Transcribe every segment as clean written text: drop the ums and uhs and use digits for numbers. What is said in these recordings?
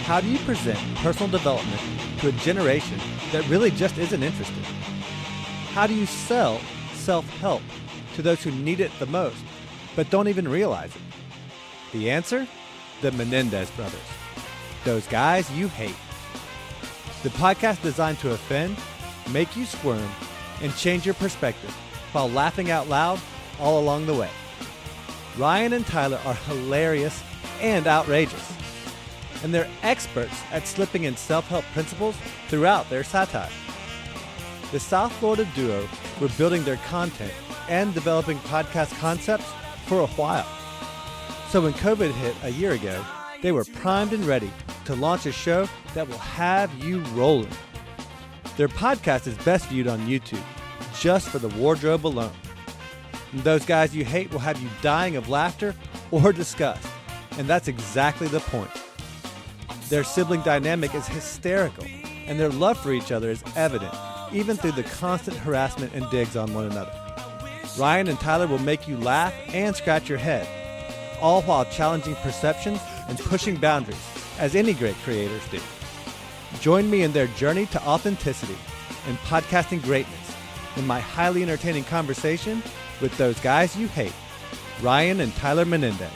How do you present personal development to a generation that really just isn't interested? How do you sell self-help to those who need it the most, but don't even realize it? The answer? The Menendez Brothers. Those guys you hate. The podcast designed to offend, make you squirm, and change your perspective while laughing out loud all along the way. Ryan and Tyler are hilarious and outrageous, and they're experts at slipping in self-help principles throughout their satire. The South Florida duo were building their content and developing podcast concepts for a while. So when COVID hit a year ago, they were primed and ready to launch a show that will have you rolling. Their podcast is best viewed on YouTube, just for the wardrobe alone. And Those Guys You Hate will have you dying of laughter or disgust, and that's exactly the point. Their sibling dynamic is hysterical, and their love for each other is evident, even through the constant harassment and digs on one another. Ryan and Tyler will make you laugh and scratch your head, all while challenging perceptions and pushing boundaries, as any great creators do. Join me in their journey to authenticity and podcasting greatness in my highly entertaining conversation with Those Guys You Hate, Ryan and Tyler Menendez.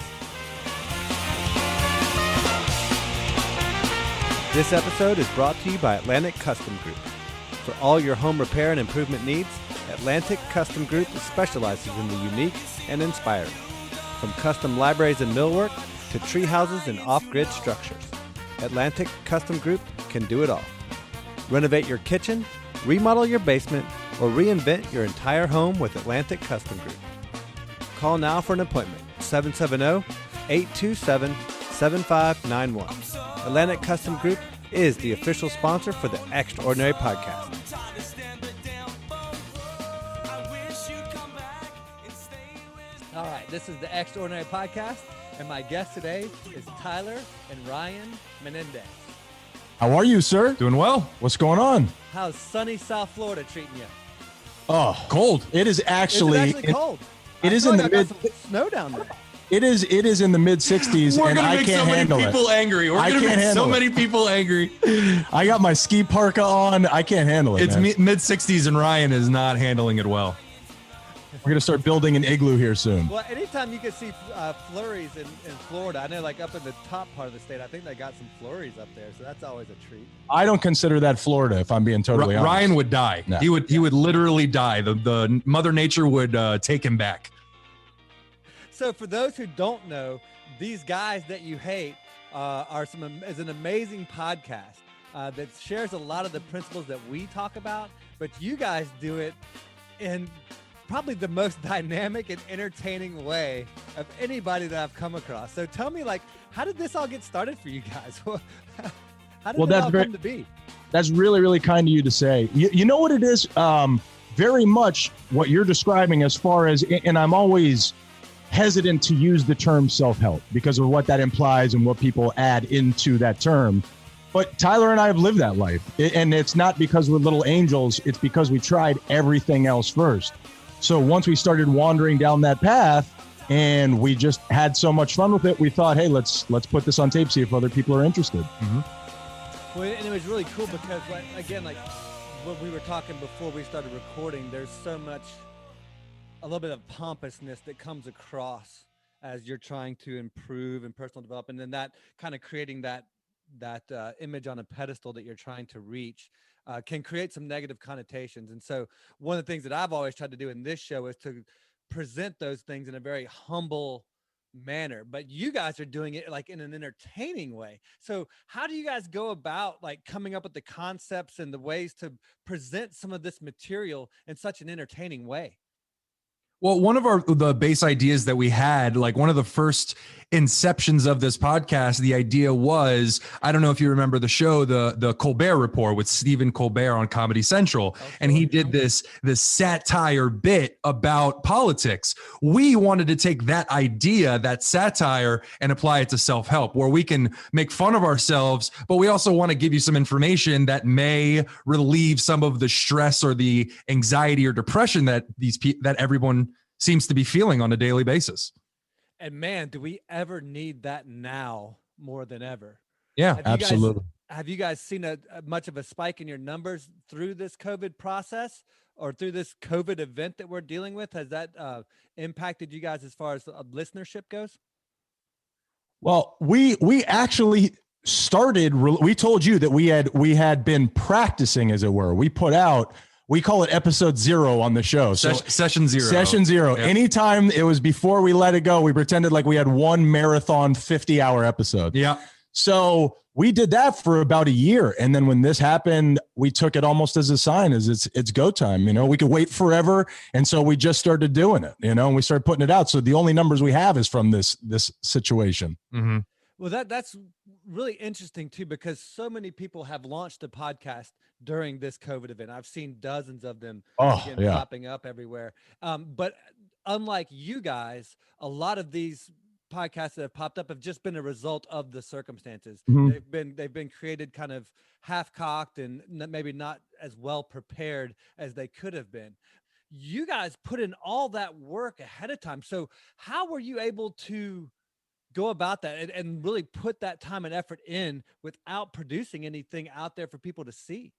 This episode is brought to you by Atlantic Custom Group. For all your home repair and improvement needs, Atlantic Custom Group specializes in the unique and inspiring. From custom libraries and millwork to tree houses and off-grid structures, Atlantic Custom Group can do it all. Renovate your kitchen, remodel your basement, or reinvent your entire home with Atlantic Custom Group. Call now for an appointment, 770-827-7591. Atlantic Custom Group is the official sponsor for the Extraordinary Podcast. All right, this is the Extraordinary Podcast, and my guest today is Tyler and Ryan Menendez. How are you, sir? Doing well. What's going on? How's sunny South Florida treating you? Oh, Cold. it is actually, Is it actually cold? it I is feel in like the I mid. got some snow down there. It is in the mid 60s, We're and gonna I make can't so many handle people it. angry. We're I gonna can't make so handle it. many people angry. I got my ski parka on. I can't handle it. It's man. mid 60s and Ryan is not handling it well. We're gonna start building an igloo here soon. Well, anytime you can see flurries in Florida, I know like up in the top part of the state, I think they got some flurries up there, so that's always a treat. I don't consider that Florida, if I'm being totally honest. Ryan would die. No. He would literally die. The Mother Nature would take him back. So for those who don't know, These Guys That You Hate is an amazing podcast that shares a lot of the principles that we talk about, but you guys do it in probably the most dynamic and entertaining way of anybody that I've come across. So tell me, like, how did this all get started for you guys? How did it all come to be? That's really, really kind of you to say. You know what it is? Very much what you're describing as far as, and I'm always hesitant to use the term self-help because of what that implies and what people add into that term. But Tyler and I have lived that life. And it's not because we're little angels. It's because we tried everything else first. So once we started wandering down that path and we just had so much fun with it, we thought, hey, let's put this on tape, see if other people are interested. Mm-hmm. Well, and it was really cool because, like, again, like when we were talking before we started recording, there's so much, a little bit of pompousness that comes across as you're trying to improve in personal development, and that kind of creating that image on a pedestal that you're trying to reach can create some negative connotations. And so one of the things that I've always tried to do in this show is to present those things in a very humble manner, but you guys are doing it like in an entertaining way. So how do you guys go about like coming up with the concepts and the ways to present some of this material in such an entertaining way? Well, one of the base ideas that we had, like one of the first inceptions of this podcast, the idea was, I don't know if you remember the show, the Colbert Report with Stephen Colbert on Comedy Central, and he did this satire bit about politics. We wanted to take that idea, that satire, and apply it to self-help, where we can make fun of ourselves, but we also want to give you some information that may relieve some of the stress or the anxiety or depression that that everyone seems to be feeling on a daily basis. And man, do we ever need that now more than ever? Yeah, absolutely. Have you guys seen a much of a spike in your numbers through this COVID process or through this COVID event that we're dealing with? Has that impacted you guys as far as listenership goes? Well, we actually started. We told you that we had been practicing, as it were. We put out. We call it episode 0 on the show. So session 0. Session 0. Yep. Anytime it was before we let it go, we pretended like we had one marathon 50-hour episode. Yeah. So we did that for about a year. And then when this happened, we took it almost as a sign, as it's go time. You know, we could wait forever. And so we just started doing it, you know, and we started putting it out. So the only numbers we have is from this situation. Mm-hmm. Well, that's really interesting too, because so many people have launched a podcast during this COVID event. I've seen dozens of them popping up everywhere. But unlike you guys, a lot of these podcasts that have popped up have just been a result of the circumstances. Mm-hmm. They've been created kind of half-cocked and maybe not as well prepared as they could have been. You guys put in all that work ahead of time. So how were you able to go about that and really put that time and effort in without producing anything out there for people to see?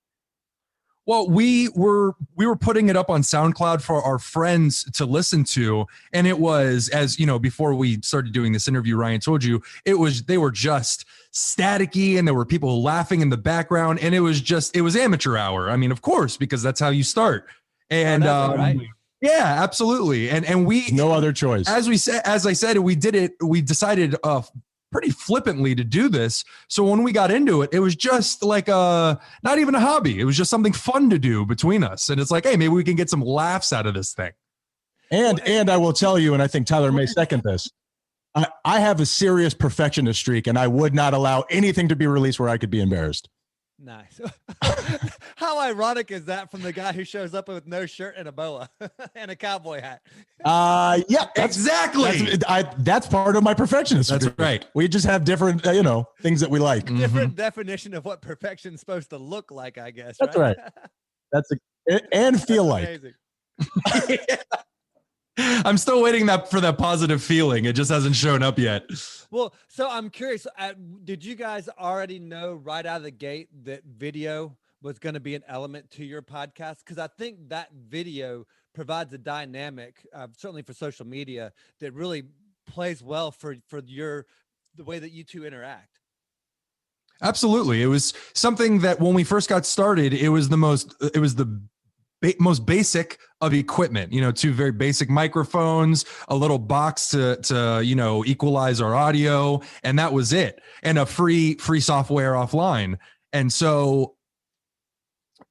Well, we were putting it up on SoundCloud for our friends to listen to. And it was, as you know, before we started doing this interview, Ryan told you, they were just staticky and there were people laughing in the background. And it was amateur hour. I mean, of course, because that's how you start. And right. Yeah, absolutely. And we, no other choice. As I said, we decided pretty flippantly to do this. So when we got into it, it was just like not even a hobby. It was just something fun to do between us. And it's like, hey, maybe we can get some laughs out of this thing. And I will tell you, and I think Tyler may second this, I have a serious perfectionist streak, and I would not allow anything to be released where I could be embarrassed. Nice. How ironic is that from the guy who shows up with no shirt and a boa and a cowboy hat? Yeah, exactly. That's part of my perfectionist. That's right. We just have different, things that we like. Different definition of what perfection is supposed to look like, I guess. That's right. And feel like. Amazing. I'm still waiting for that positive feeling. It just hasn't shown up yet. Well, so I'm curious, did you guys already know right out of the gate that video was going to be an element to your podcast? Because I think that video provides a dynamic, certainly for social media, that really plays well for the way that you two interact. Absolutely. It was something that when we first got started, it was the most basic of equipment, 2 very basic microphones, a little box to equalize our audio. And that was it. And a free software offline. And so,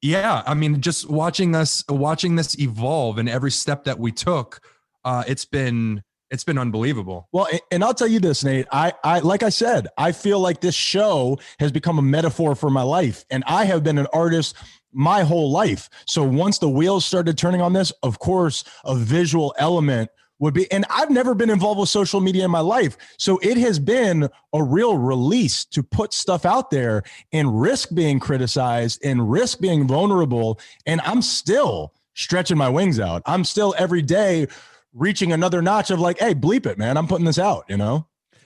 yeah, I mean, just watching this evolve and every step that we took, it's been unbelievable. Well, and I'll tell you this, Nate, I like I said, I feel like this show has become a metaphor for my life, and I have been an artist my whole life. So once the wheels started turning on this, of course, a visual element would be, and I've never been involved with social media in my life. So it has been a real release to put stuff out there and risk being criticized and risk being vulnerable. And I'm still stretching my wings out. I'm still every day reaching another notch of like, hey, bleep it, man. I'm putting this out,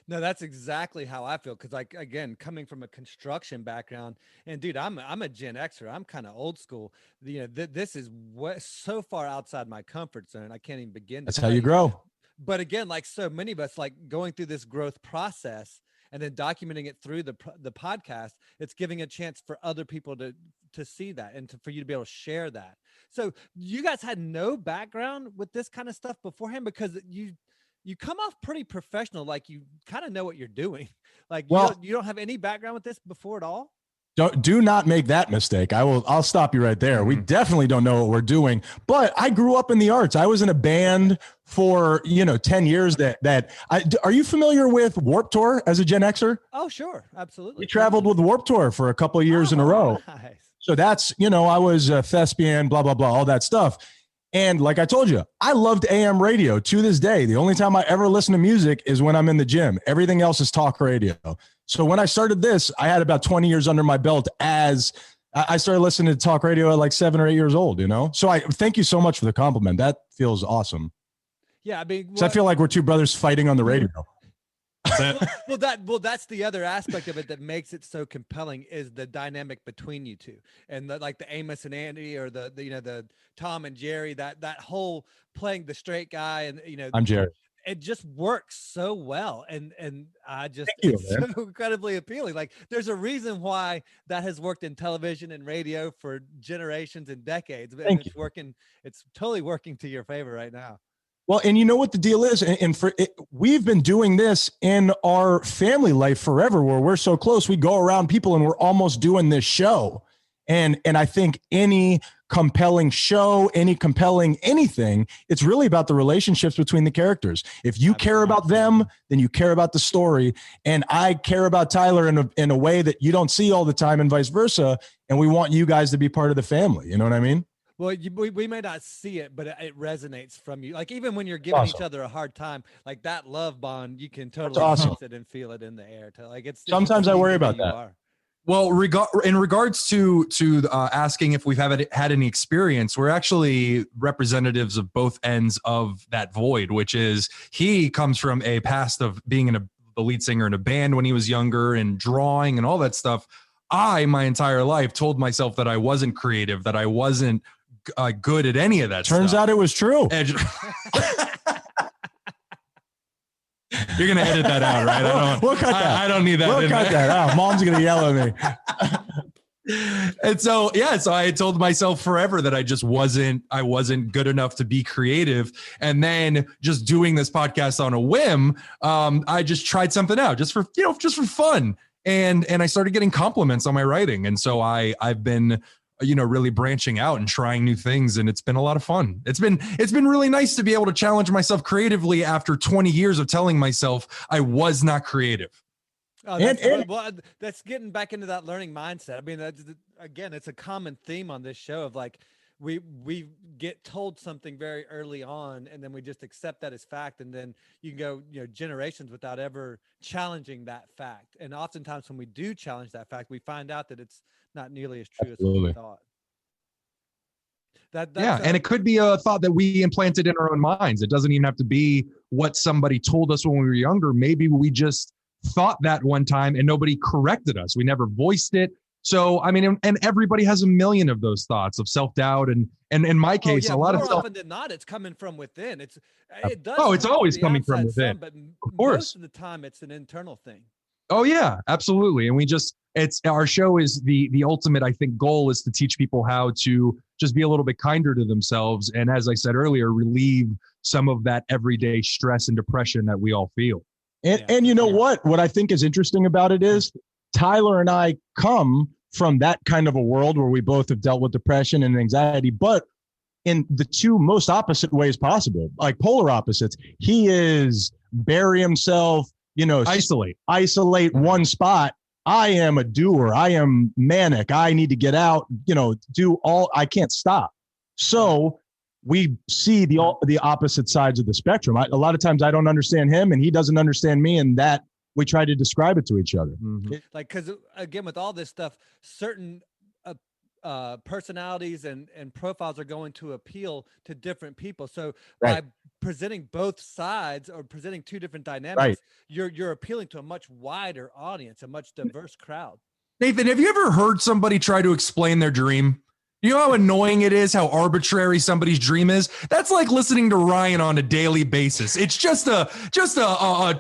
No, that's exactly how I feel. Cause like, again, coming from a construction background, and dude, I'm a Gen Xer. I'm kind of old school. This is so far outside my comfort zone. I can't even begin. That's how you grow. But again, like so many of us, like going through this growth process and then documenting it through the podcast, it's giving a chance for other people to see that and for you to be able to share that. So you guys had no background with this kind of stuff beforehand, because you come off pretty professional. Like you kind of know what you're doing. Like, you don't have any background with this before at all? Do not make that mistake. I'll stop you right there. We definitely don't know what we're doing, but I grew up in the arts. I was in a band for, 10 years are you familiar with Warped Tour as a Gen Xer? Oh, sure. Absolutely. We traveled with Warped Tour for a couple of years in a row. Nice. So that's, I was a thespian, blah, blah, blah, all that stuff. And like I told you, I loved AM radio to this day. The only time I ever listen to music is when I'm in the gym. Everything else is talk radio. So when I started this, I had about 20 years under my belt as I started listening to talk radio at like 7 or 8 years old, So I thank you so much for the compliment. That feels awesome. Yeah, I mean, I feel like we're two brothers fighting on the radio. That's the other aspect of it that makes it so compelling is the dynamic between you two, and the Amos and Andy, or the Tom and Jerry, that whole playing the straight guy, and I'm Jerry. It just works so well, and it's so incredibly appealing. Like, there's a reason why that has worked in television and radio for generations and decades. It's totally working to your favor right now. Well, and you know what the deal is? We've been doing this in our family life forever, where we're so close. We go around people and we're almost doing this show. And I think any compelling show, any compelling anything, it's really about the relationships between the characters. If you care about them, then you care about the story. And I care about Tyler in a way that you don't see all the time, and vice versa. And we want you guys to be part of the family. You know what I mean? Well, we may not see it, but it resonates from you. Like, even when you're giving each other a hard time, like that love bond, you can totally sense it and feel it in the air. Sometimes I worry about that. Well, in regards to asking if we've had any experience, we're actually representatives of both ends of that void, which is he comes from a past of being the lead singer in a band when he was younger and drawing and all that stuff. My entire life told myself that I wasn't creative, that I wasn't good at any of that stuff. Turns out it was true. You're going to edit that out, right? We'll cut that. I don't need that. We'll cut that out. Mom's going to yell at me. And so I told myself forever that I wasn't good enough to be creative. And then just doing this podcast on a whim, I just tried something out just for fun. And I started getting compliments on my writing. And so I've been, really branching out and trying new things. And it's been a lot of fun. It's been really nice to be able to challenge myself creatively after 20 years of telling myself I was not creative. Oh, that's getting back into that learning mindset. I mean, again, it's a common theme on this show of like, we get told something very early on, and then we just accept that as fact. And then you can go, generations without ever challenging that fact. And oftentimes when we do challenge that fact, we find out that it's not nearly as true as we thought. And it could be a thought that we implanted in our own minds. It doesn't even have to be what somebody told us when we were younger. Maybe we just thought that one time and nobody corrected us. We never voiced it. So, I mean, and everybody has a million of those thoughts of self-doubt. And in my case, a lot more of often than not, it's coming from within. It does. Oh, it's always coming from within. But of course. Most of the time, it's an internal thing. Oh, yeah, absolutely. And our show is the ultimate, I think, goal is to teach people how to just be a little bit kinder to themselves. And as I said earlier, relieve some of that everyday stress and depression that we all feel. And you know what I think is interesting about it is Tyler and I come from that kind of a world where we both have dealt with depression and anxiety, but in the two most opposite ways possible, like polar opposites. He is bury himself, isolate one spot. I am a doer. I am manic. I need to get out, I can't stop. So we see the opposite sides of the spectrum. A lot of times I don't understand him and he doesn't understand me, and that we try to describe it to each other. Mm-hmm. Like, because again, with all this stuff, certain personalities and profiles are going to appeal to different people. So by presenting both sides or presenting two different dynamics, you're appealing to a much wider audience, a much diverse crowd. Nathan, have you ever heard somebody try to explain their dream? You know how annoying it is, how arbitrary somebody's dream is? That's like listening to Ryan on a daily basis. It's just a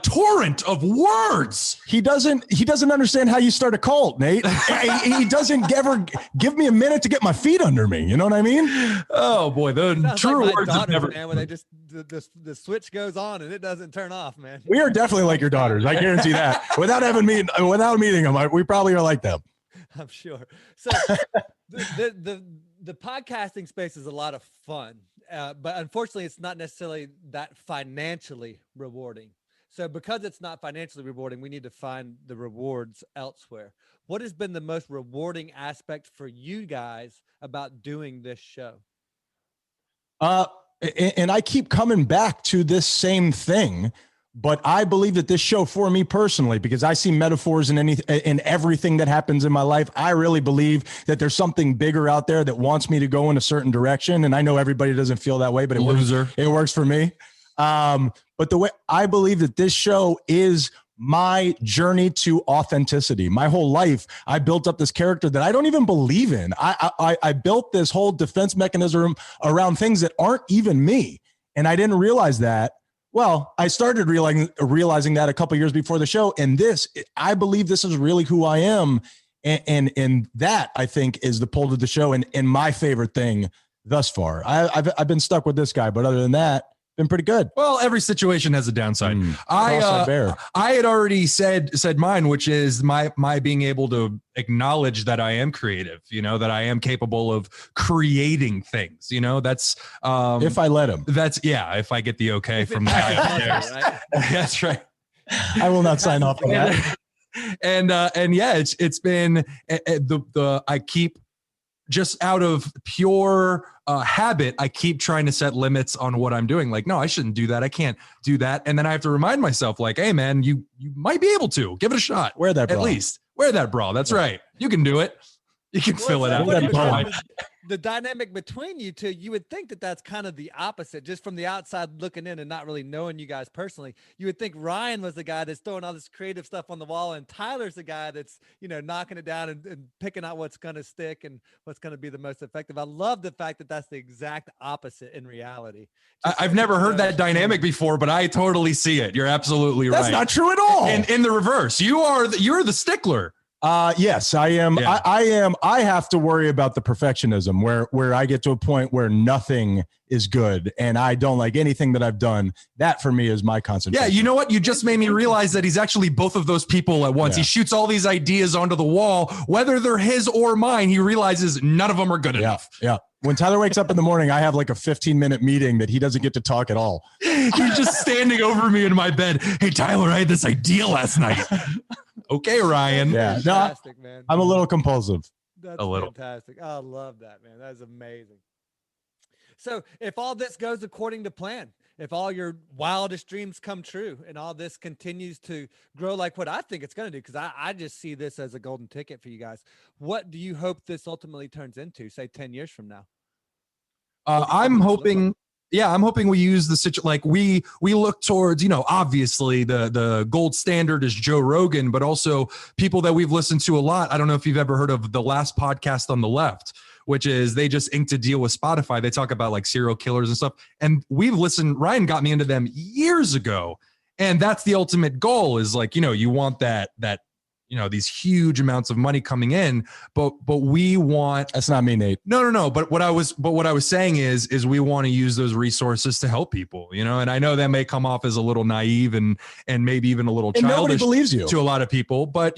torrent of words. He doesn't understand how you start a cult, Nate. He doesn't ever give me a minute to get my feet under me. You know what I mean? Oh boy, the true like words daughters, never. Man, when they just the switch goes on and it doesn't turn off, man. We are definitely like your daughters. I guarantee that. Without meeting them, we probably are like them. I'm sure. So the podcasting space is a lot of fun, but unfortunately, it's not necessarily that financially rewarding. So because it's not financially rewarding, we need to find the rewards elsewhere. What has been the most rewarding aspect for you guys about doing this show? And I keep coming back to this same thing, but I believe that this show, for me personally, because I see metaphors in everything that happens in my life, I really believe that there's something bigger out there that wants me to go in a certain direction. And I know everybody doesn't feel that way, but it works for me. But the way I believe that this show is my journey to authenticity. My whole life, I built up this character that I don't even believe in. I built this whole defense mechanism around things that aren't even me. And I didn't realize that. Well, I started realizing that a couple of years before the show. And I believe this is really who I am. And that, I think, is the pull to the show and my favorite thing thus far. I've been stuck with this guy, but other than that, been pretty good. Well, every situation has a downside. I had already said mine, which is my being able to acknowledge that I am creative, that I am capable of creating things, that's if I let him. If I get the okay from that. Right? That's right. I will not sign off on that. And yeah, it's been I keep just out of pure habit, I keep trying to set limits on what I'm doing. Like, no, I shouldn't do that. I can't do that. And then I have to remind myself, like, hey, man, you might be able to. Give it a shot. Wear that bra. At least. Wear that bra. That's right. You can do it. You can fill it out. The dynamic between you two, you would think that that's kind of the opposite, just from the outside looking in and not really knowing you guys personally. You would think Ryan was the guy that's throwing all this creative stuff on the wall, and Tyler's the guy that's, knocking it down and picking out what's going to stick and what's going to be the most effective. I love the fact that that's the exact opposite in reality. I've never heard that dynamic before, but I totally see it. You're absolutely right. That's not true at all. And in the reverse, you're the stickler. Yes, I am. Yeah. I am. I have to worry about the perfectionism where I get to a point where nothing is good and I don't like anything that I've done. That for me is my concentration. Yeah. You know what? You just made me realize that he's actually both of those people at once. Yeah. He shoots all these ideas onto the wall, whether they're his or mine. He realizes none of them are good enough. Yeah. When Tyler wakes up in the morning, I have like a 15-minute meeting that he doesn't get to talk at all. He's just standing over me in my bed. Hey, Tyler, I had this idea last night. Okay, Ryan. Yeah, fantastic, man. I'm a little compulsive. That's fantastic. I love that, man. That is amazing. So if all this goes according to plan, if all your wildest dreams come true and all this continues to grow like what I think it's going to do, because I just see this as a golden ticket for you guys, what do you hope this ultimately turns into, say 10 years from now? I'm hoping we use the situation, like we look towards, obviously the gold standard is Joe Rogan, but also people that we've listened to a lot. I don't know if you've ever heard of the Last Podcast on the Left, which is they just inked a deal with Spotify. They talk about like serial killers and stuff. And we've listened, Ryan got me into them years ago. And that's the ultimate goal is like, you want that these huge amounts of money coming in, but we want. That's not me, Nate. No. But what I was saying is we want to use those resources to help people, and I know that may come off as a little naive and maybe even a little childish. Nobody believes you to a lot of people, but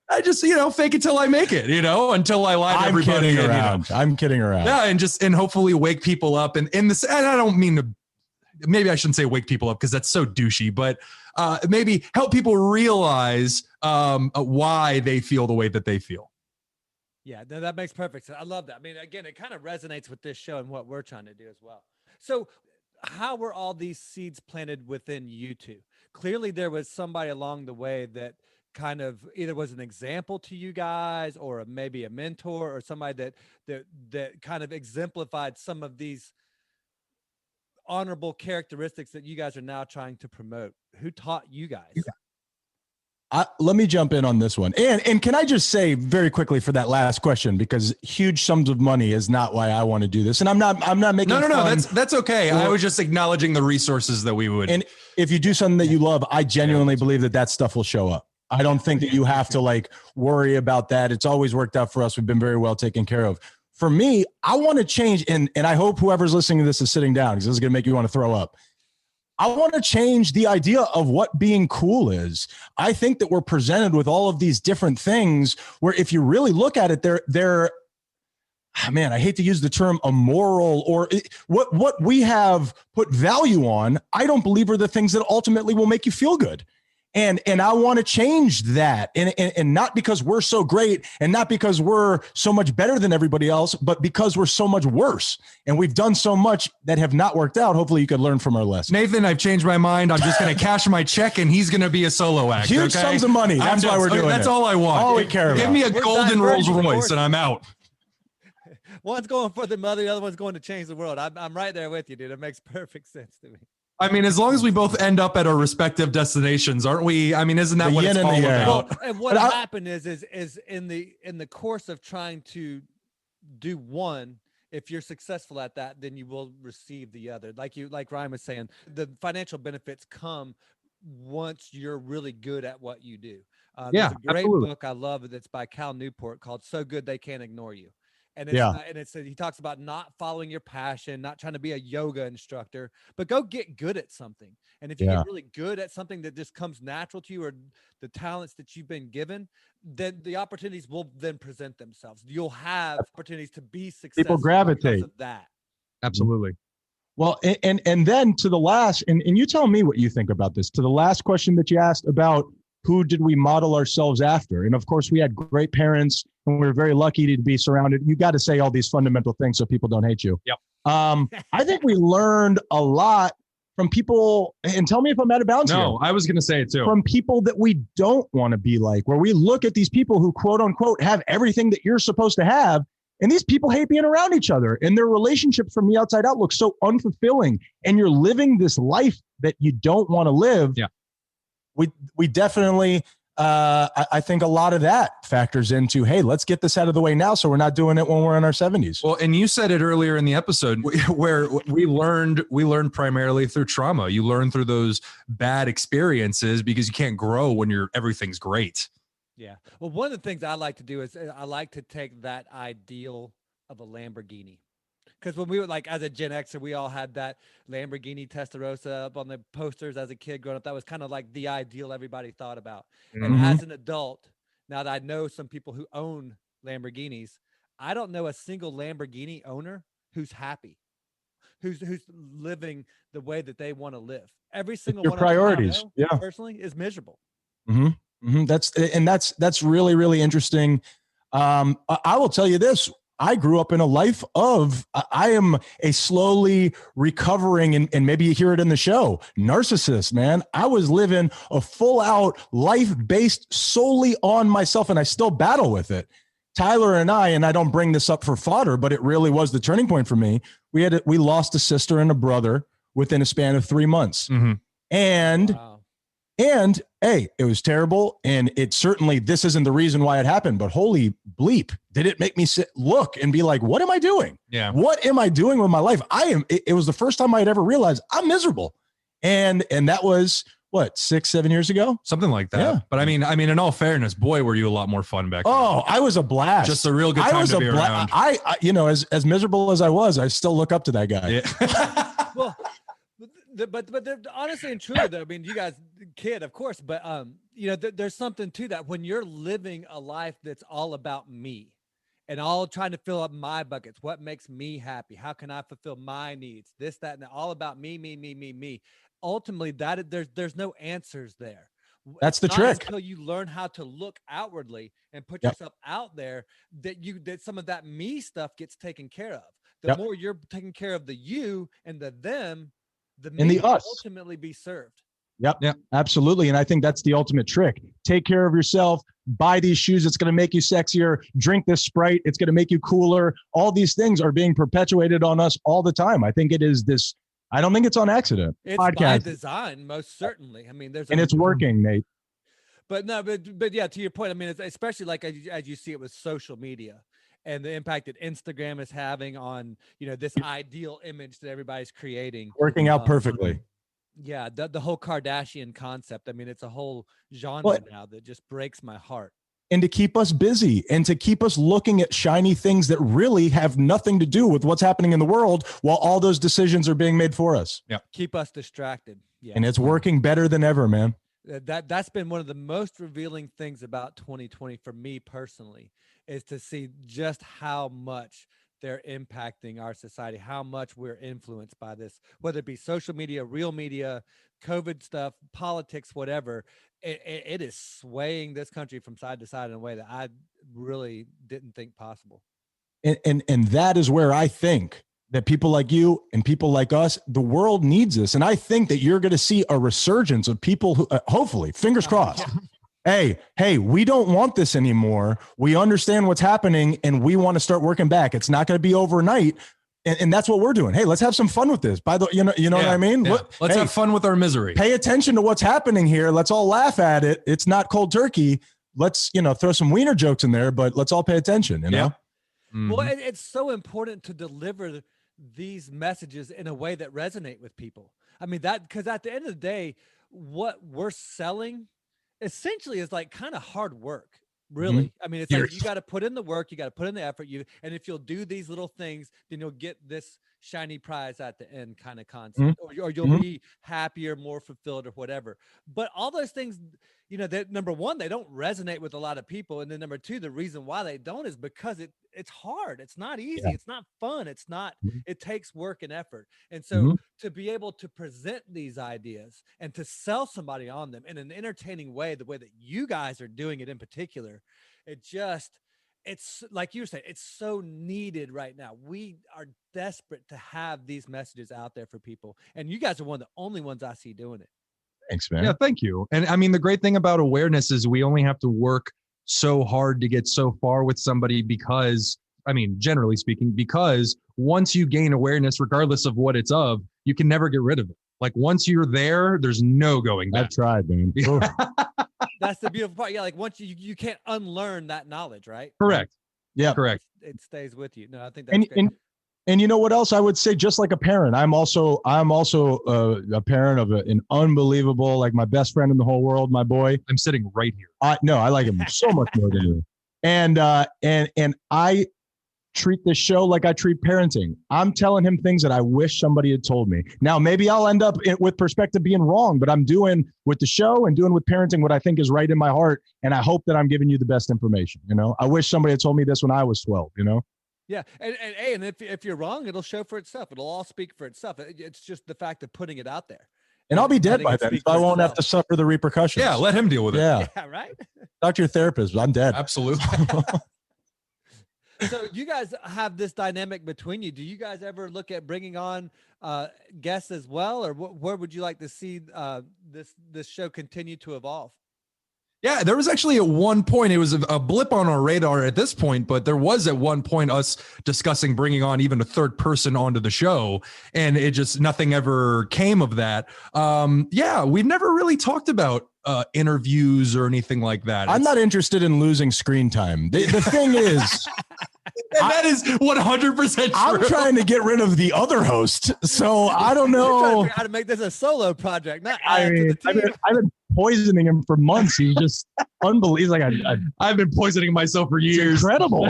I just, fake it till I make it, until I lie to everybody. I'm kidding around. Yeah. And hopefully wake people up and I don't mean to, maybe I shouldn't say wake people up because that's so douchey, but maybe help people realize why they feel the way that they feel. Yeah, no, that makes perfect sense. I love that. I mean, again, it kind of resonates with this show and what we're trying to do as well. So how were all these seeds planted within you two? Clearly there was somebody along the way that kind of either was an example to you guys or maybe a mentor or somebody that kind of exemplified some of these honorable characteristics that you guys are now trying to promote. Who taught you guys? Let me jump in on this one. And can I just say very quickly for that last question, because huge sums of money is not why I want to do this. And I'm not making No, that's okay. I was just acknowledging the resources that we would. And if you do something that you love, I genuinely believe that stuff will show up. I don't think that you have to like worry about that. It's always worked out for us. We've been very well taken care of. For me, I want to change, and I hope whoever's listening to this is sitting down because this is going to make you want to throw up. I want to change the idea of what being cool is. I think that we're presented with all of these different things where if you really look at it, they're man, I hate to use the term immoral or what we have put value on. I don't believe are the things that ultimately will make you feel good. And I want to change that. And not because we're so great and not because we're so much better than everybody else, but because we're so much worse. And we've done so much that have not worked out. Hopefully you could learn from our lesson. Nathan, I've changed my mind. I'm just going to cash my check and he's going to be a solo act. Huge sums of money. That's why we're doing it. That's all I want. All we care about. Give me a golden Rolls Royce and I'm out. One's going for the mother, the other one's going to change the world. I'm right there with you, dude. It makes perfect sense to me. I mean, as long as we both end up at our respective destinations, aren't we? I mean, isn't that what it's all about? Well, and what happened is in the course of trying to do one, if you're successful at that, then you will receive the other. Like Ryan was saying, the financial benefits come once you're really good at what you do. Yeah, there's a great absolutely. book I love that's by Cal Newport called "So Good They Can't Ignore You." And he talks about not following your passion, not trying to be a yoga instructor, but go get good at something. And if you get really good at something that just comes natural to you, or the talents that you've been given, then the opportunities will then present themselves. You'll have opportunities to be successful. People gravitate because of that. Absolutely. Well, and then to the last, and you tell me what you think about this, to the last question that you asked about who did we model ourselves after? And of course, we had great parents and we were very lucky to be surrounded. You got to say all these fundamental things so people don't hate you. Yep. I think we learned a lot from people, and tell me if I'm out of bounds here. No, I was going to say it too. From people that we don't want to be like, where we look at these people who quote unquote have everything that you're supposed to have. And these people hate being around each other, and their relationships from the outside out look so unfulfilling. And you're living this life that you don't want to live. Yeah. We definitely, I think a lot of that factors into, hey, let's get this out of the way now so we're not doing it when we're in our 70s. Well, and you said it earlier in the episode where we learned primarily through trauma. You learn through those bad experiences because you can't grow when everything's great. Yeah. Well, one of the things I like to do is I like to take that ideal of a Lamborghini. Because when we were like, as a Gen Xer, we all had that Lamborghini Testarossa up on the posters as a kid growing up. That was kind of like the ideal everybody thought about. Mm-hmm. And as an adult, now that I know some people who own Lamborghinis, I don't know a single Lamborghini owner who's happy, who's living the way that they want to live. Every single one priorities, of them I know, personally, is miserable. Mm-hmm. Mm-hmm. That's really, really interesting. I will tell you this. I grew up in a life of, I am a slowly recovering, and maybe you hear it in the show, narcissist, man. I was living a full out life based solely on myself, and I still battle with it. Tyler and I don't bring this up for fodder, but it really was the turning point for me. We lost a sister and a brother within a span of 3 months. Mm-hmm. And hey, it was terrible. And it certainly, this isn't the reason why it happened, but holy bleep, did it make me look and be like, what am I doing? Yeah. What am I doing with my life? It was the first time I had ever realized I'm miserable. And that was what, 6-7 years ago? Something like that. Yeah. But I mean, in all fairness, boy, were you a lot more fun back then. Oh, I was a blast. Just a real good time to be around. I as miserable as I was, I still look up to that guy. Yeah. Well, but honestly and truly, though, I mean, you guys, kid, of course, but there's something to that when you're living a life that's all about me, and all trying to fill up my buckets. What makes me happy? How can I fulfill my needs? This, that, and that, all about me. Ultimately, there's no answers there. That's the trick. Until you learn how to look outwardly and put yourself out there, that some of that me stuff gets taken care of. The more you're taking care of the you and the them, the me will ultimately be served. Yep, absolutely. And I think that's the ultimate trick. Take care of yourself, buy these shoes. It's going to make you sexier. Drink this Sprite. It's going to make you cooler. All these things are being perpetuated on us all the time. I think it is this. I don't think it's on accident. It's by design, most certainly. I mean, it's working, Nate. But yeah, to your point, I mean, it's especially like as you see it with social media and the impact that Instagram is having on, this ideal image that everybody's creating. Working out perfectly. Yeah, the whole Kardashian concept. I mean, it's a whole genre now that just breaks my heart. and to keep us busy and to keep us looking at shiny things that really have nothing to do with what's happening in the world while all those decisions are being made for us. Yeah. Keep us distracted. Yeah. And it's working better than ever, man. That's been one of the most revealing things about 2020 for me personally, is to see just how much they're impacting our society, how much we're influenced by this, whether it be social media, real media, COVID stuff, politics, whatever. It is swaying this country from side to side in a way that I really didn't think possible. And that is where I think that people like you and people like us, the world needs this. And I think that you're going to see a resurgence of people who, hopefully, fingers crossed. Hey, we don't want this anymore. We understand what's happening and we want to start working back. It's not going to be overnight. And that's what we're doing. Hey, let's have some fun with this. By the you know what I mean? Yeah. Let's have fun with our misery. Pay attention to what's happening here. Let's all laugh at it. It's not cold turkey. Let's, throw some wiener jokes in there, but let's all pay attention, you know? Mm-hmm. Well, it's so important to deliver these messages in a way that resonate with people. I mean, because at the end of the day, what we're selling essentially is like kind of hard work. Really. Mm-hmm. I mean, it's like you got to put in the work, you got to put in the effort, and if you'll do these little things, then you'll get this shiny prize at the end kind of concept, or you'll be happier, more fulfilled, or whatever. But all those things, that number one, they don't resonate with a lot of people, and then number two, the reason why they don't is because it's hard. It's not easy. It's not fun. It's not. It takes work and effort. And so to be able to present these ideas and to sell somebody on them in an entertaining way, the way that you guys are doing it in particular, it's like you were saying, it's so needed right now. We are desperate to have these messages out there for people. And you guys are one of the only ones I see doing it. Thanks, man. Yeah, thank you. And I mean, the great thing about awareness is we only have to work so hard to get so far with somebody because, generally speaking, because once you gain awareness, regardless of what it's of, you can never get rid of it. Like once you're there, there's no going back. I've tried, man. That's the beautiful part. Yeah, like once you can't unlearn that knowledge, right? Correct. Yeah, correct. It stays with you. No, I think that's great. And you know what else I would say? Just like a parent, I'm also a parent of an unbelievable, like my best friend in the whole world, my boy. I'm sitting right here. I like him so much more than you. And I treat this show like I treat parenting. I'm telling him things that I wish somebody had told me. Now, maybe I'll end up with perspective being wrong, but I'm doing with the show and doing with parenting what I think is right in my heart. And I hope that I'm giving you the best information. I wish somebody had told me this when I was 12, Yeah. And if you're wrong, it'll show for itself. It'll all speak for itself. It's just the fact of putting it out there. And I'll be dead by then, so I won't have to suffer the repercussions. Yeah, let him deal with it. Yeah, right? Talk to your therapist. I'm dead. Absolutely. So you guys have this dynamic between you. Do you guys ever look at bringing on guests as well? Or where would you like to see this show continue to evolve? Yeah, there was actually at one point, it was a blip on our radar at this point, but there was at one point us discussing bringing on even a third person onto the show, and nothing ever came of that. We've never really talked about interviews or anything like that. I'm not interested in losing screen time. The thing is... And that is 100% true. I'm trying to get rid of the other host, so I don't know. You're trying to figure out how to make this a solo project, not add to the team. I've been poisoning him for months. He's just unbelievable. He's like, I've been poisoning myself for years. It's incredible.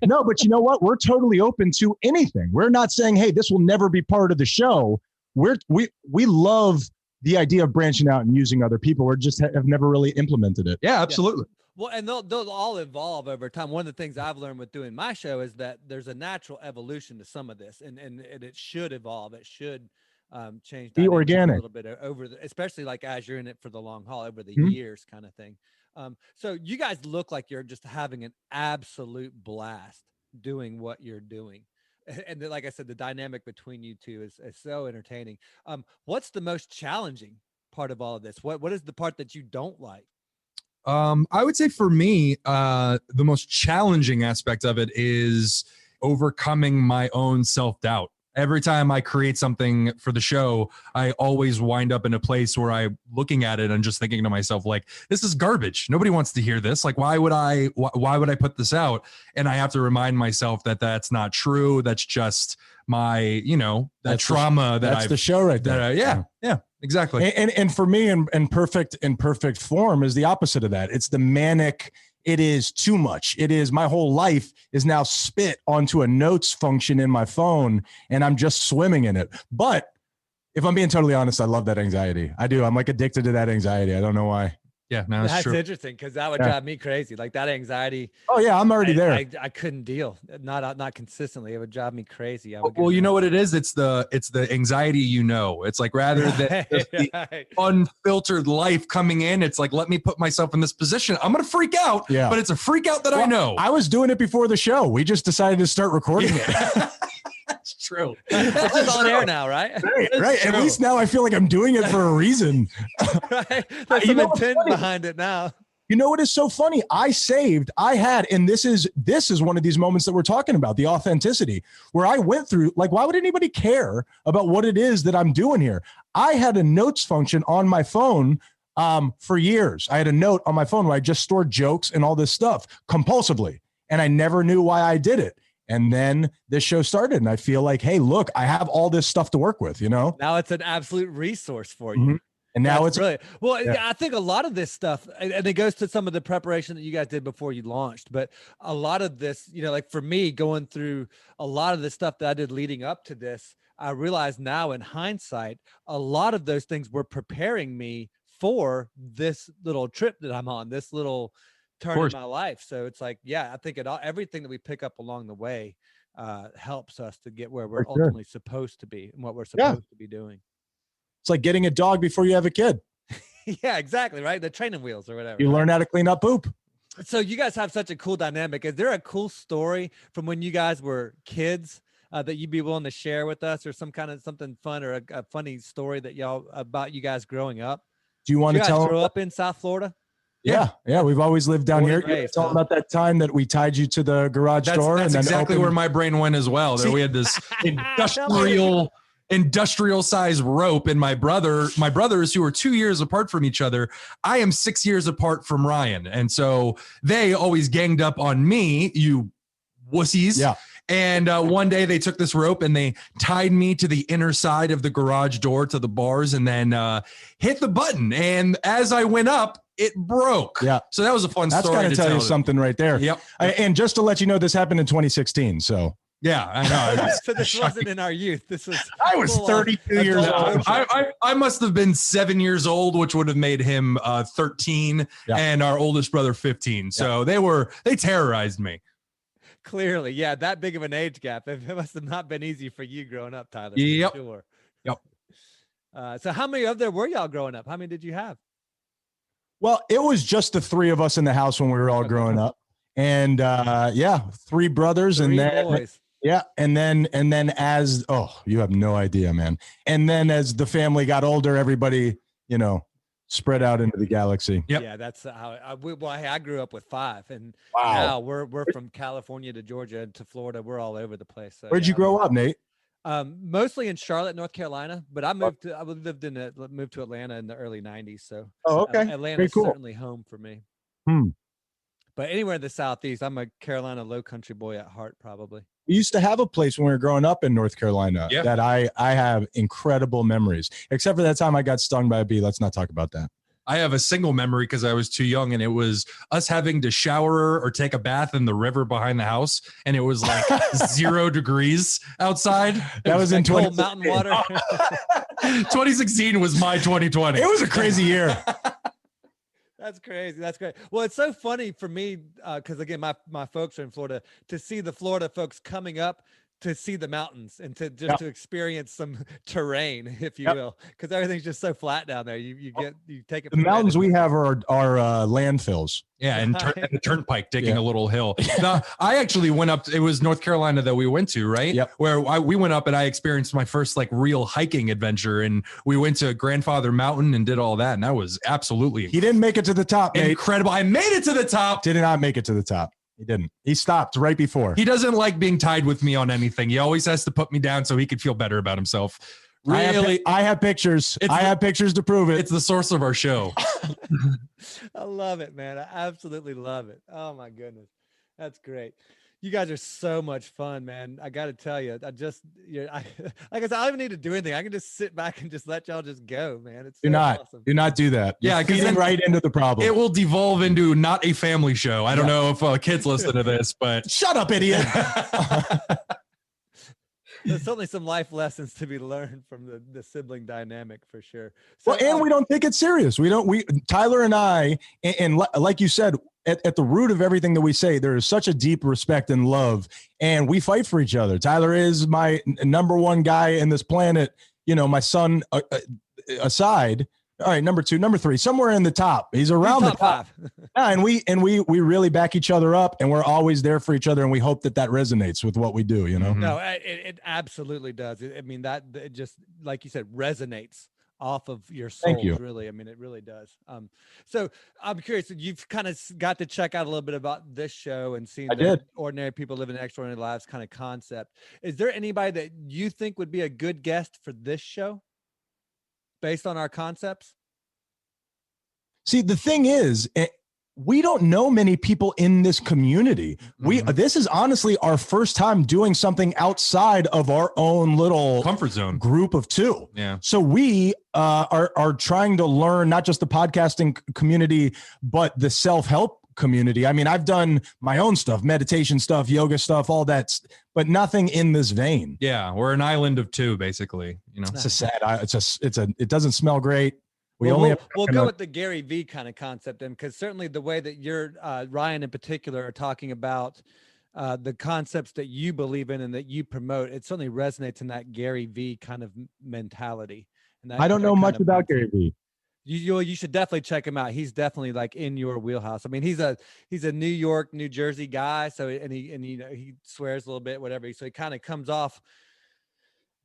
No, but you know what? We're totally open to anything. We're not saying, hey, this will never be part of the show. We love the idea of branching out and using other people. We just have never really implemented it. Yeah, absolutely. Yeah. Well, and they'll all evolve over time. One of the things I've learned with doing my show is that there's a natural evolution to some of this, and it should evolve. It should change. Be organic a little bit especially like as you're in it for the long haul over the years, kind of thing. So you guys look like you're just having an absolute blast doing what you're doing. And like I said, the dynamic between you two is so entertaining. What's the most challenging part of all of this? What is the part that you don't like? I would say for me, the most challenging aspect of it is overcoming my own self-doubt. Every time I create something for the show, I always wind up in a place where I'm looking at it and just thinking to myself, like, this is garbage. Nobody wants to hear this. Like, why would I put this out? And I have to remind myself that that's not true. That's just my, that trauma that's the show right there. Yeah, exactly. And for me, in perfect form is the opposite of that. It's the manic it is too much. It is, my whole life is now spit onto a notes function in my phone, and I'm just swimming in it. But if I'm being totally honest, I love that anxiety. I do. I'm like addicted to that anxiety. I don't know why. Yeah, no, that's true. Interesting, because that would drive me crazy. Like that anxiety. Oh yeah, I'm already there. I couldn't deal. Not consistently. It would drive me crazy. Well, you know what it is? It's the anxiety. It's like, rather than just the unfiltered life coming in, it's like, let me put myself in this position. I'm gonna freak out. Yeah, but it's a freak out that I know. I was doing it before the show. We just decided to start recording it. That's true. That's on air now, right? Right. At least now I feel like I'm doing it for a reason. Right. There's some intent behind it now. You know what is so funny? And this is one of these moments that we're talking about, the authenticity, where I went through, like, why would anybody care about what it is that I'm doing here? I had a notes function on my phone for years. I had a note on my phone where I just stored jokes and all this stuff compulsively, and I never knew why I did it. And then this show started, and I feel like, hey, look, I have all this stuff to work with, Now it's an absolute resource for you. Mm-hmm. And now it's brilliant. Well, yeah. I think a lot of this stuff, and it goes to some of the preparation that you guys did before you launched, but a lot of this, like for me, going through a lot of the stuff that I did leading up to this, I realize now in hindsight, a lot of those things were preparing me for this little trip that I'm on, this little turn in my life. So it's like, yeah, I think everything that we pick up along the way helps us to get where we're ultimately supposed to be and what we're supposed to be doing. It's like getting a dog before you have a kid. Yeah, exactly. Right. The training wheels or whatever. You learn how to clean up poop. So you guys have such a cool dynamic. Is there a cool story from when you guys were kids that you'd be willing to share with us, or something fun, or a funny story that about you guys growing up? Do you want to tell? Grow up in South Florida? Yeah. We've always lived down here. Talk about that time that we tied you to the garage door. That's exactly where my brain went as well. That we had this industrial size rope, and my brothers, who are 2 years apart from each other, I am 6 years apart from Ryan, and so they always ganged up on me, you wussies. Yeah. And one day they took this rope and they tied me to the inner side of the garage door to the bars, and then hit the button, and as I went up, it broke. Yeah. So that was a fun story. That's got to tell you something right there. Yep. And just to let you know, this happened in 2016. So yeah, I know. So this wasn't in our youth. I was 32 years old. I must have been 7 years old, which would have made him 13, and our oldest brother 15. So they terrorized me. Clearly, yeah, that big of an age gap. It must have not been easy for you growing up, Tyler. Yep. For sure. Yep. So how many of there were y'all growing up? How many did you have? Well, it was just the three of us in the house when we were all growing up, and three brothers, and then boys. And then as you have no idea, man. And then as the family got older, everybody spread out into the galaxy. Yep. Yeah, that's how I grew up with five, and now we're from California to Georgia to Florida. We're all over the place. So, where'd you grow up, Nate? Mostly in Charlotte, North Carolina, but I moved to Atlanta in the early 90s. So Atlanta's certainly home for me. But anywhere in the Southeast, I'm a Carolina low country boy at heart, probably. We used to have a place when we were growing up in North Carolina that I have incredible memories, except for that time I got stung by a bee. Let's not talk about that. I have a single memory because I was too young, and it was us having to shower or take a bath in the river behind the house, and it was like 0 degrees outside. That was in cold mountain water. 2016 was my 2020. It was a crazy year. That's crazy. That's great. Well, it's so funny for me because again, my folks are in Florida, to see the Florida folks coming up to see the mountains and to to experience some terrain, if you will, because everything's just so flat down there. You take it. The mountains we have are landfills. Yeah, and the turnpike digging a little hill. Now, I actually went up. It was North Carolina that we went to, right? Yep. Where we went up and I experienced my first real hiking adventure, and we went to Grandfather Mountain and did all that, and that was absolutely. He didn't make it to the top, Nate. Incredible! I made it to the top. Did not make it to the top. He didn't. He stopped right before. He doesn't like being tied with me on anything. He always has to put me down so he could feel better about himself. Really, I have pictures. I have pictures to prove it. It's the source of our show. I love it, man. I absolutely love it. Oh my goodness. That's great. You guys are so much fun, man. I got to tell you, like I said, I don't even need to do anything. I can just sit back and just let y'all just go, man. It's so awesome. Do not do that. You're feeding right into the problem. It will devolve into not a family show. I don't know if kids listen to this, but shut up, idiot. There's certainly some life lessons to be learned from the sibling dynamic for sure. So, well, and we don't take it serious. Tyler and I, and like you said, at the root of everything that we say, there is such a deep respect and love, and we fight for each other. Tyler is my number one guy in this planet, my son aside. All right, number 2, number 3, somewhere in the top. He's around the top. Yeah, and we really back each other up, and we're always there for each other, and we hope that resonates with what we do. No, it absolutely does. I mean, that it just, like you said, resonates off of your soul. Thank you. Really, I mean, it really does. So I'm curious. You've kind of got to check out a little bit about this show and seeing the ordinary people living extraordinary lives kind of concept. Is there anybody that you think would be a good guest for this show, based on our concepts? See, the thing is, we don't know many people in this community. This is honestly our first time doing something outside of our own little comfort zone group of 2. Yeah. So we are trying to learn not just the podcasting community, but the self-help community. I mean, I've done my own stuff, meditation stuff, yoga stuff, all that, but nothing in this vein. Yeah, we're an island of 2, basically. It's a sad. It doesn't smell great. We'll go with the Gary V kind of concept, and because certainly the way that you're Ryan in particular are talking about the concepts that you believe in and that you promote, it certainly resonates in that Gary V kind of mentality. And I don't know much about Gary V. You should definitely check him out. He's definitely like in your wheelhouse. I mean, he's a New York, New Jersey guy. So he swears a little bit, whatever. So he kind of comes off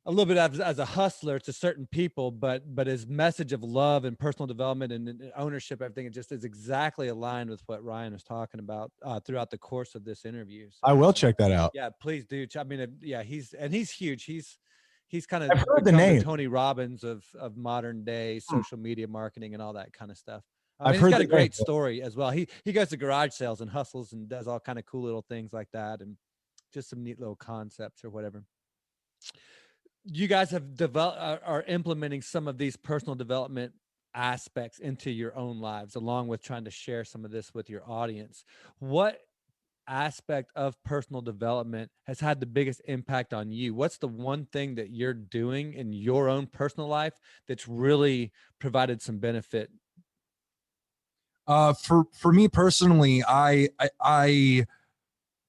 a little bit as a hustler to certain people, but his message of love and personal development and ownership, everything, it just is exactly aligned with what Ryan was talking about throughout the course of this interview. So, I will check that out. Yeah, please do. I mean, he's huge. He's kind of I've heard the name. Tony Robbins of modern day social media marketing and all that kind of stuff. I've he's heard got a great story as well. He goes to garage sales and hustles and does all kind of cool little things like that, and just some neat little concepts or whatever. You guys have are implementing some of these personal development aspects into your own lives, along with trying to share some of this with your audience. What aspect of personal development has had the biggest impact on you? What's the one thing that you're doing in your own personal life that's really provided some benefit? For me personally, I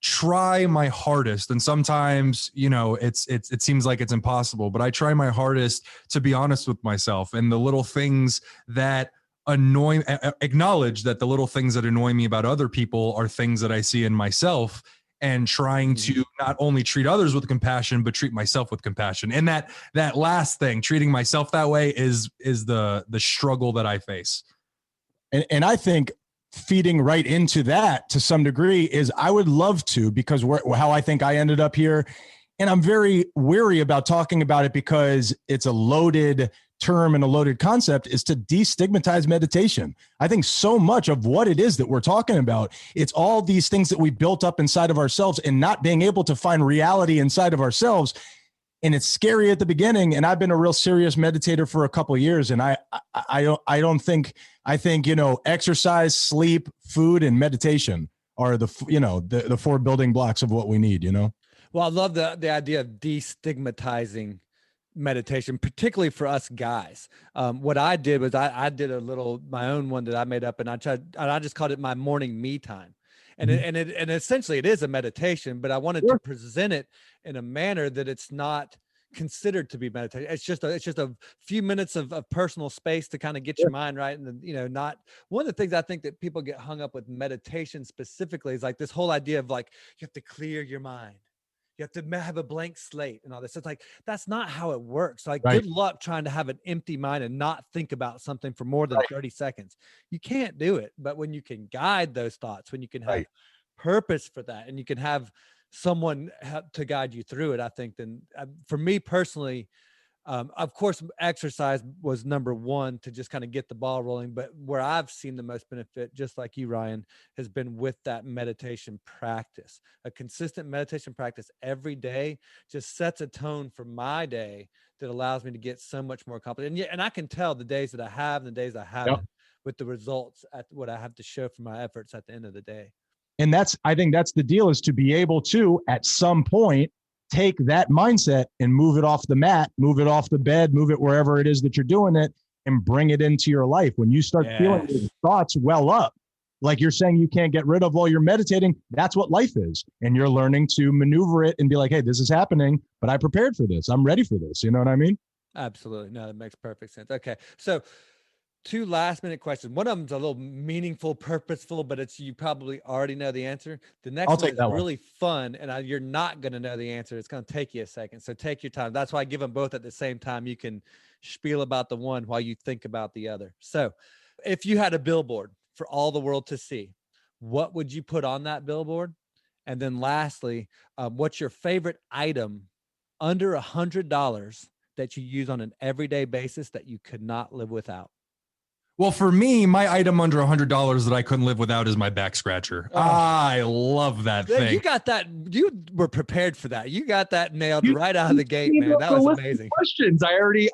try my hardest, and sometimes it seems like it's impossible, but I try my hardest to be honest with myself, and the little things that acknowledge that the little things that annoy me about other people are things that I see in myself, and trying to not only treat others with compassion, but treat myself with compassion. And that last thing, treating myself that way, is the struggle that I face. And I think feeding right into that to some degree is I would love to, because how I think I ended up here. And I'm very weary about talking about it because it's a loaded term and a loaded concept, is to destigmatize meditation. I think so much of what it is that we're talking about, it's all these things that we built up inside of ourselves and not being able to find reality inside of ourselves. And it's scary at the beginning. And I've been a real serious meditator for a couple of years. And I think, exercise, sleep, food, and meditation are the 4 building blocks of what we need, Well, I love the idea of destigmatizing meditation, particularly for us guys. What I did was I did my own one that I made up, and I just called it my morning me time. And essentially it is a meditation, but I wanted to present it in a manner that it's not considered to be meditation. It's just a few minutes of personal space to kind of get your mind right. And then, not one of the things I think that people get hung up with meditation specifically is like this whole idea of like, you have to clear your mind. You have to have a blank slate and all this. It's like, that's not how it works. Like, good luck trying to have an empty mind and not think about something for more than 30 seconds. You can't do it. But when you can guide those thoughts, when you can have purpose for that, and you can have someone to guide you through it, I think then for me personally, Of course, exercise was number one to just kind of get the ball rolling. But where I've seen the most benefit, just like you, Ryan, has been with that meditation practice. A consistent meditation practice every day just sets a tone for my day that allows me to get so much more accomplished. And I can tell the days that I have and the days I haven't with the results at what I have to show for my efforts at the end of the day. And I think that's the deal, is to be able to, at some point, take that mindset and move it off the mat, move it off the bed, move it wherever it is that you're doing it, and bring it into your life. When you start feeling those thoughts well up, like you're saying you can't get rid of while you're meditating, that's what life is. And you're learning to maneuver it and be like, hey, this is happening, but I prepared for this. I'm ready for this. You know what I mean? Absolutely. No, that makes perfect sense. Okay. So 2 last minute questions. One of them's a little meaningful, purposeful, but you probably already know the answer. The next one is really fun, and you're not going to know the answer. It's going to take you a second. So take your time. That's why I give them both at the same time. You can spiel about the one while you think about the other. So if you had a billboard for all the world to see, what would you put on that billboard? And then lastly, what's your favorite item under $100 that you use on an everyday basis that you could not live without? Well, for me, my item under $100 that I couldn't live without is my back scratcher. Oh. I love that thing. You got that. You were prepared for that. You got that nailed right out of the gate, man. That was amazing. Questions. I already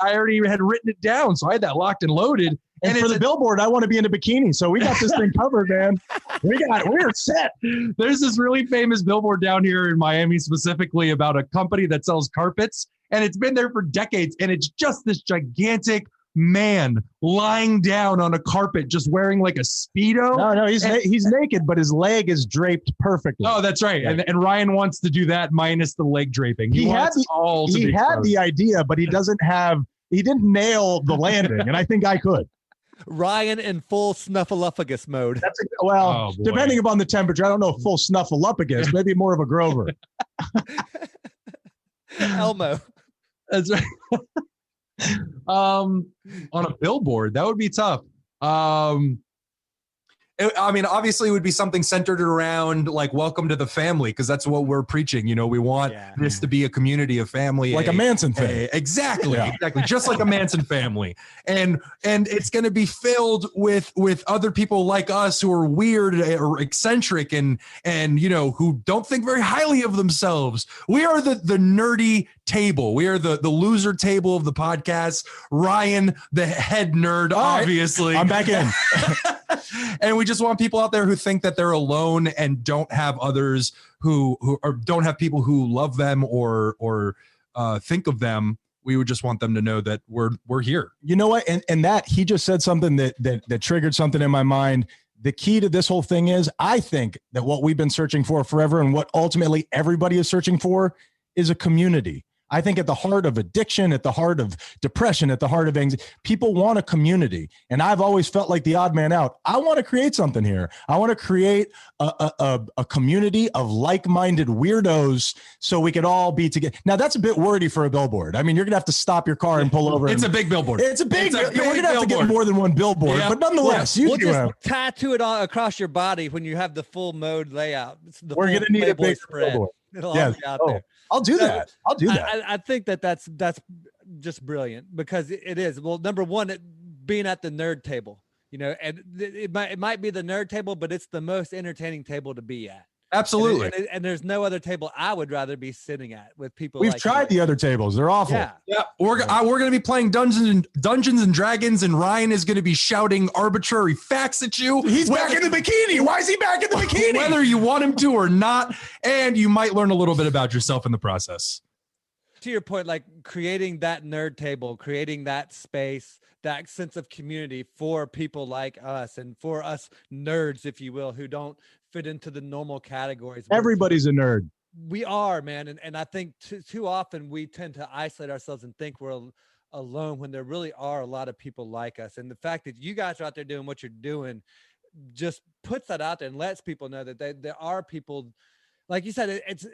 had written it down, so I had that locked and loaded. And for the billboard, I want to be in a bikini. So we got this thing covered, man. We're set. There's this really famous billboard down here in Miami specifically about a company that sells carpets, and it's been there for decades. And it's just this gigantic man lying down on a carpet, just wearing like a Speedo. No, he's naked, but his leg is draped perfectly. Oh, that's right. And Ryan wants to do that minus the leg draping. He had the idea, but he didn't nail the landing. And I think I could. Ryan in full snuffleupagus mode. Depending upon the temperature, I don't know, full snuffleupagus, maybe more of a Grover. Elmo. That's right. On a billboard, that would be tough. Obviously it would be something centered around like welcome to the family, because that's what we're preaching. You know, we want this to be a community of family, like a Manson family. Exactly. Just like a Manson family. And it's going to be filled with other people like us who are weird or eccentric and you know, who don't think very highly of themselves. We are the nerdy table. We are the loser table of the podcast. Ryan, the head nerd, obviously. I'm back in. And we just want people out there who think that they're alone and don't have others who or don't have people who love them or think of them. We would just want them to know that we're here. You know what? And that he just said something that triggered something in my mind. The key to this whole thing is, I think that what we've been searching for forever and what ultimately everybody is searching for is a community. I think at the heart of addiction, at the heart of depression, at the heart of anxiety, people want a community. And I've always felt like the odd man out. I want to create something here. I want to create a community of like-minded weirdos so we could all be together. Now, that's a bit wordy for a billboard. I mean, you're going to have to stop your car and pull over. It's a big billboard. We're going to have to get more than one billboard. But nonetheless, we'll just tattoo it all across your body when you have the full mode layout. We're going to need a big billboard. It'll all be out there. I'll do that. I think that's just brilliant, because it is. Well, number one, being at the nerd table, you know, and it might be the nerd table, but it's the most entertaining table to be at. Absolutely. And there's no other table I would rather be sitting at with people. We've tried the other tables. They're awful. Yeah. We're going to be playing Dungeons and Dragons, and Ryan is going to be shouting arbitrary facts at you. He's back in the bikini. Why is he back in the bikini? Whether you want him to or not. And you might learn a little bit about yourself in the process. To your point, like creating that nerd table, creating that space, that sense of community for people like us and for us nerds, if you will, who don't fit into the normal categories. Everybody's a nerd. We are, man. And I think too often we tend to isolate ourselves and think we're alone when there really are a lot of people like us. And the fact that you guys are out there doing what you're doing just puts that out there and lets people know that there are people, like you said, it's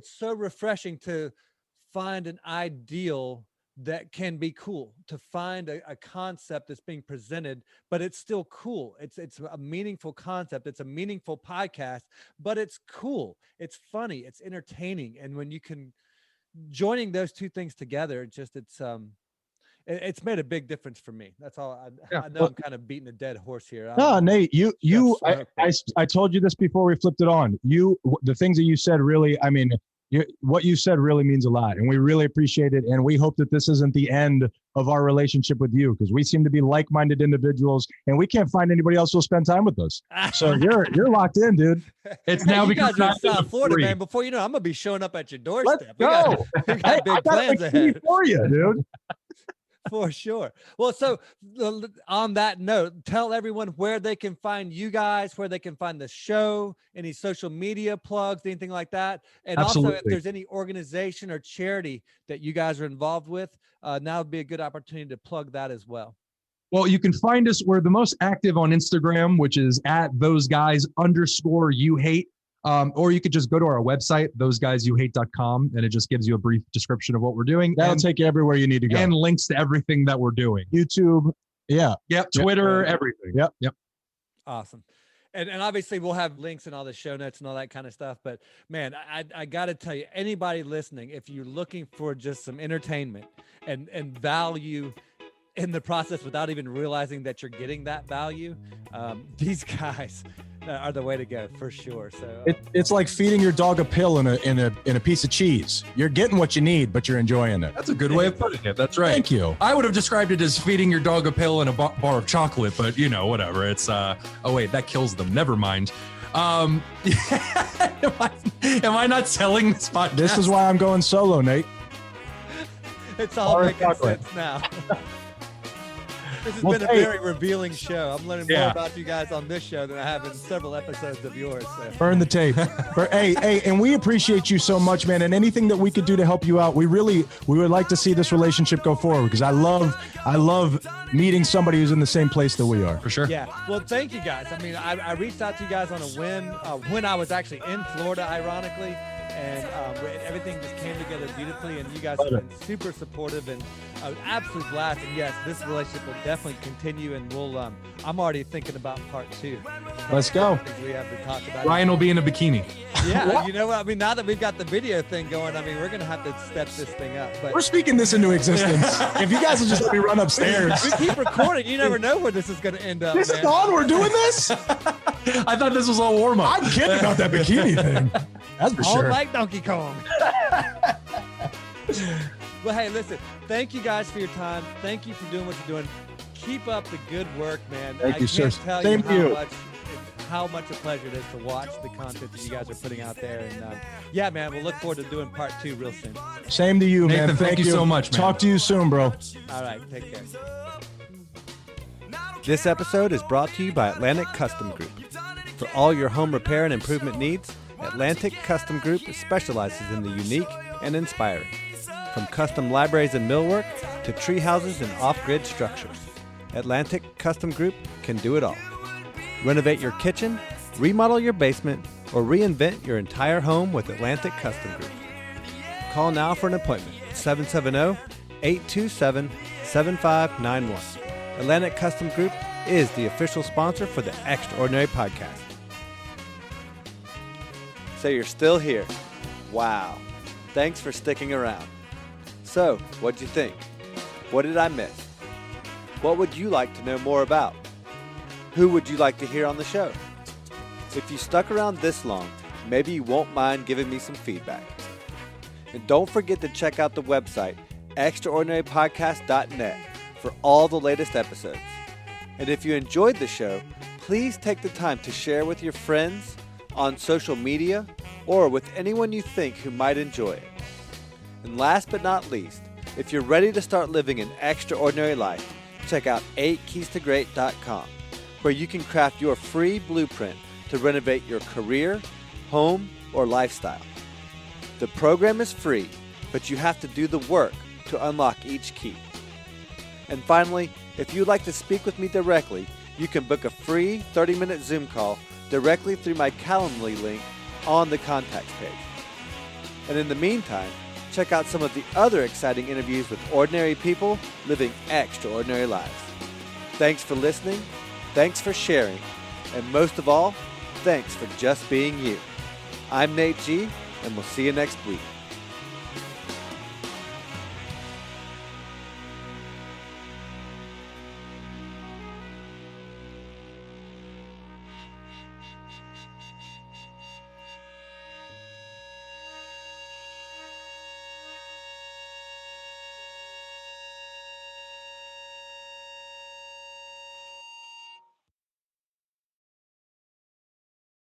so refreshing to find an ideal that can be cool, to find a concept that's being presented, but it's still cool. It's a meaningful concept. It's a meaningful podcast, but it's cool. It's funny. It's entertaining. And when you can joining those two things together, it's made a big difference for me. That's all. I know I'm kind of beating a dead horse here. No, Nate, I told you this before we flipped it on. The things that you said really, I mean, what you said really means a lot, and we really appreciate it. And we hope that this isn't the end of our relationship with you, because we seem to be like-minded individuals, and we can't find anybody else who'll spend time with us. So you're locked in, dude. It's now you guys because are in South Florida, man. Before you know, I'm gonna be showing up at your doorstep. Let's go. We got big plans ahead for you, dude. For sure. Well, so on that note, tell everyone where they can find you guys, where they can find the show, any social media plugs, anything like that. And Absolutely. Also, if there's any organization or charity that you guys are involved with, now would be a good opportunity to plug that as well. Well, you can find us. We're the most active on Instagram, which is at @thoseguys_you_hate. Or you could just go to our website, thoseguysyouhate.com, and it just gives you a brief description of what we're doing. That'll take you everywhere you need to go. And links to everything that we're doing. YouTube. Yeah. Yep. Twitter, everything. Yep. Awesome. And obviously we'll have links in all the show notes and all that kind of stuff. But man, I got to tell you, anybody listening, if you're looking for just some entertainment and value in the process without even realizing that you're getting that value, these guys are the way to go for sure. So it's like feeding your dog a pill in a piece of cheese. You're getting what you need, but you're enjoying it. That's a good way of putting it. That's right. Thank you. I would have described it as feeding your dog a pill and a bar of chocolate, but whatever. It's oh wait, that kills them. Never mind. Am I not selling this podcast? This is why I'm going solo, Nate. It's all making sense now. This has been a very revealing show. I'm learning more about you guys on this show than I have in several episodes of yours. So. Burn the tape. Hey, and we appreciate you so much, man. And anything that we could do to help you out, we would like to see this relationship go forward, because I love meeting somebody who's in the same place that we are. For sure. Yeah. Well, thank you guys. I mean, I reached out to you guys on a whim when I was actually in Florida, ironically. And everything just came together beautifully, and you guys have been super supportive and an absolute blast. And yes, this relationship will definitely continue, and we'll. I'm already thinking about part 2. Let's go. We have to talk about. Ryan will be in a bikini. Yeah, you know what I mean. Now that we've got the video thing going, I mean, we're gonna have to step this thing up. But we're speaking this into existence. If you guys will just let me run upstairs, we keep recording. You never know where this is gonna end up. This is on. We're doing this. I thought this was all warm up. I'm kidding about that bikini thing. That's for sure. All like Donkey Kong. Well, hey, listen. Thank you guys for your time. Thank you for doing what you're doing. Keep up the good work, man. Thank you, sir. I can't tell you how much a pleasure it is to watch the content that you guys are putting out there. And yeah, man, we'll look forward to doing part 2 real soon. Same to you, Nathan, man. thank you so much, man. Talk to you soon, bro. All right, take care. This episode is brought to you by Atlantic Custom Group. For all your home repair and improvement needs, Atlantic Custom Group specializes in the unique and inspiring. From custom libraries and millwork to tree houses and off-grid structures, Atlantic Custom Group can do it all. Renovate your kitchen, remodel your basement, or reinvent your entire home with Atlantic Custom Group. Call now for an appointment, 770-827-7591. Atlantic Custom Group is the official sponsor for the Extraordinary Podcast. So you're still here. Wow. Thanks for sticking around. So, what'd you think? What did I miss? What would you like to know more about? Who would you like to hear on the show? If you stuck around this long, maybe you won't mind giving me some feedback. And don't forget to check out the website, extraordinarypodcast.net, for all the latest episodes. And if you enjoyed the show, please take the time to share with your friends, on social media, or with anyone you think who might enjoy it. And last but not least, if you're ready to start living an extraordinary life, check out 8keystogreat.com, where you can craft your free blueprint to renovate your career, home, or lifestyle. The program is free, but you have to do the work to unlock each key. And finally, if you'd like to speak with me directly, you can book a free 30-minute Zoom call directly through my Calendly link on the contacts page. And in the meantime, check out some of the other exciting interviews with ordinary people living extraordinary lives. Thanks for listening, thanks for sharing, and most of all, thanks for just being you. I'm Nate G, and we'll see you next week.